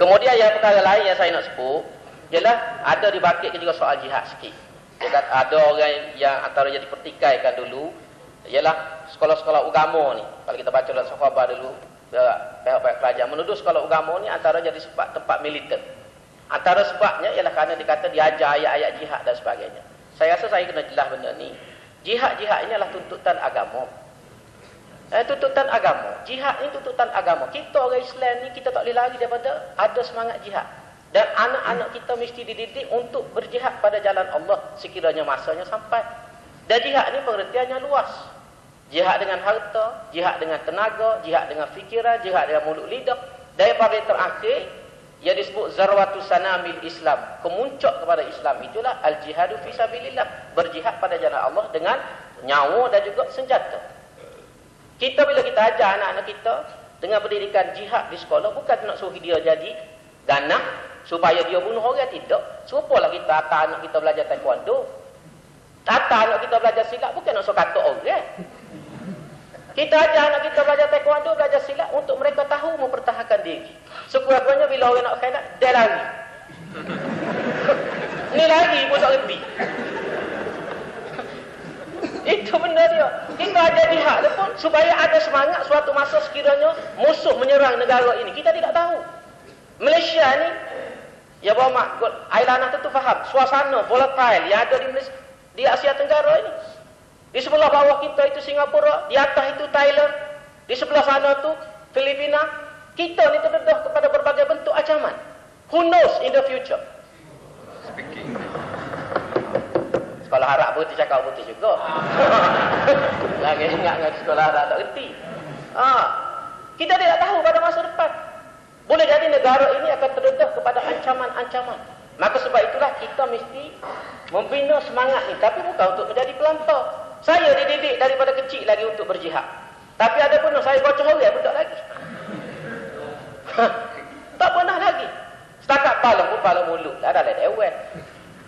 Kemudian yang perkara lain yang saya nak sebut ialah ada dibangkitkan juga soal jihad sikit. Ada orang yang antara jadi pertikaikan dulu ialah sekolah-sekolah agama ni. Kalau kita baca dalam sahabat dulu, pihak-pihak kerajaan menuduh sekolah agama ni antara jadi sebab tempat militer. Antara sebabnya ialah kerana dikata diajar ayat-ayat jihad dan sebagainya. Saya rasa saya kena jelas benda ni. Jihad-jihad ini adalah tuntutan agama. Tuntutan agama. Jihad ni tuntutan agama. Kita orang Islam ni kita tak boleh lari daripada ada semangat jihad. Dan anak-anak kita mesti dididik untuk berjihad pada jalan Allah sekiranya masanya sampai. Dan jihad ni pengertiannya luas. Jihad dengan harta, jihad dengan tenaga, jihad dengan fikiran, jihad dengan mulut lidah. Dan yang paling terakhir yang disebut zarwatus sanamil Islam, kemuncak kepada Islam itulah al-jihadu fi sabilillah, berjihad pada jalan Allah dengan nyawa dan juga senjata. Kita bila kita ajar anak-anak kita dengan pendidikan jihad di sekolah, bukan nak suruh dia jadi ganah supaya dia bunuh orang, tidak. Serupalah kita atas anak kita belajar taekwondo, atas anak kita belajar silat, bukan nak suruh kata orang. Kita ajar anak kita belajar taekwondo, belajar silat untuk mereka tahu mempertahankan diri. Sekurang-kurangnya bila orang nak khianat, dia lari. Ni lari pun tak lebih. Itu benda dia. Kita ajar jihad pun supaya ada semangat suatu masa sekiranya musuh menyerang negara ini. Kita tidak tahu. Malaysia ni, ya bawa Ailanah tentu faham. Suasana volatile yang ada di Malaysia, di Asia Tenggara ini. Di sebelah bawah kita itu Singapura, di atas itu Thailand, di sebelah sana tu Filipina. Kita ni terdedah kepada berbagai bentuk ancaman. Who knows in the future? Speaking. Sekolah Arab pun cakap betul juga. Lagi ingat dengan sekolah Arab tak reti. Kita tidak tahu pada masa depan. Boleh jadi negara ini akan terdedah kepada ancaman-ancaman. Maka sebab itulah kita mesti membina semangat ini. Tapi bukan untuk menjadi pelampau. Saya dididik daripada kecil lagi untuk berjihad. Tapi ada pun saya baca orang budak lagi. Tak pernah lagi. Setakat palang pun palang mulut. Tak ada dewan.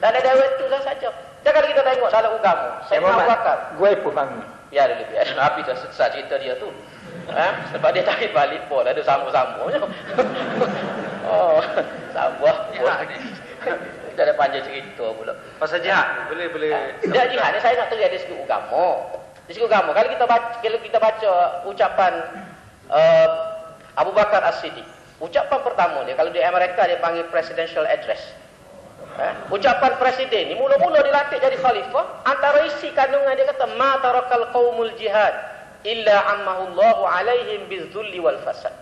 Tak ada dewan itu saja. Dan kalau kita tengok dalam agama, saya nak bakar. Gue pun bangun. Biar dulu, biar. Nabi dah sesat cerita dia tu. Sebab dia tarik balik pun. Ada sama-samanya. Oh, sabar. Kita ada panjang cerita pula. Pasal jihad, boleh. Dia jihad ni saya nak teria dari segi agama. Dari segi agama, kalau kita baca ucapan Abu Bakar As-Siddiq, ucapan pertama dia, kalau di Amerika dia panggil presidential address. Ucapan presiden ni mula-mula dilantik jadi khalifah, antara isi kandungan dia kata ma tarakal qaumul jihad illa ammahullahu alaihim bizzulli wal fasad.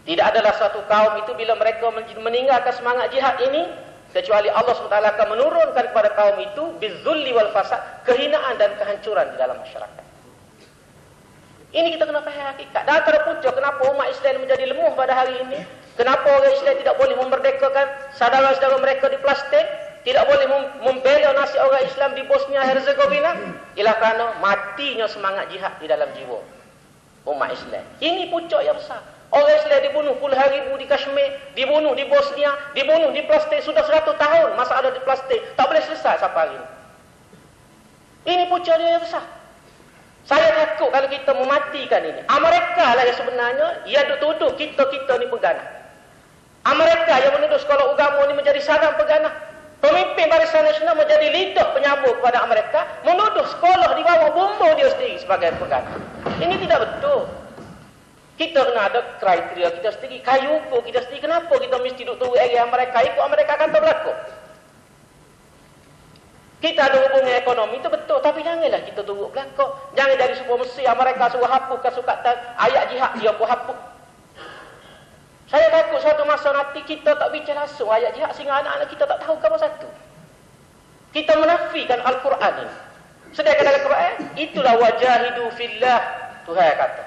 Tidak adalah suatu kaum itu bila mereka meninggalkan semangat jihad ini kecuali Allah SWT akan menurunkan kepada kaum itu bizzulli wal fasad, kehinaan dan kehancuran di dalam masyarakat. Ini kita kena faham hakikat. Dan antara punca kenapa umat Islam menjadi lemah pada hari ini, kenapa orang Islam tidak boleh memerdekakan saudara-saudara mereka di Palestin, tidak boleh membela nasib orang Islam di Bosnia Herzegovina, ialah kerana matinya semangat jihad di dalam jiwa umat Islam. Ini punca yang besar. Orang Islam dibunuh puluhan ribu di Kashmir, dibunuh di Bosnia, dibunuh di Palestin, sudah 100 tahun masalah di Palestin, tak boleh selesai sampai hari ini. Ini punca dia yang besar. Saya takut kalau kita mematikan ini. Amerika lah yang sebenarnya yang tuduh kita ni pengganah. Amerika yang menuduh sekolah agama ni menjadi sarang pengganah. Pemimpin Barisan Nasional menjadi lidah penyambung kepada Amerika, menuduh sekolah di bawah bomba dia sendiri sebagai pengganah. Ini tidak betul. Kita kena ada kriteria kita sendiri, kayu ukur kita sendiri. Kenapa kita mesti duduk tunggu area Amerika, ikut Amerika akan berlaku? Kita ada hubungan ekonomi itu betul, tapi janganlah kita turut belakang. Jangan dari sebuah Mesir Amerika suruh hapuskan sukatan ayat jihad, dia pun hapus. Saya takut suatu masa nanti kita tak bincang langsung ayat jihad sehingga anak-anak kita tak tahu apa satu. Kita menafikan Al-Quran ini. Sedangkan dalam Al-Quran, itulah wajahidu fillah. Tuhan kata.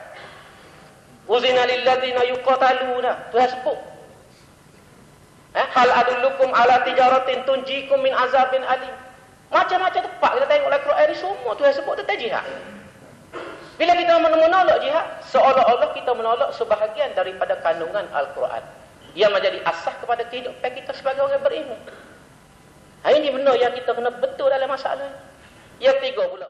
Uzina lilladzina yuqataluna. Tuhan sebut. Hal adullukum ala tijaratin tunjikum min azabin alim. Macam-macam tempat kita tengok dalam Quran ni semua Tuhan sebut tentang jihad. Bila kita menolak jihad, seolah-olah kita menolak sebahagian daripada kandungan Al-Quran yang menjadi asas kepada kehidupan kita sebagai orang beriman. Ini benda yang kita kena betul dalam masalah. Yang tiga pula.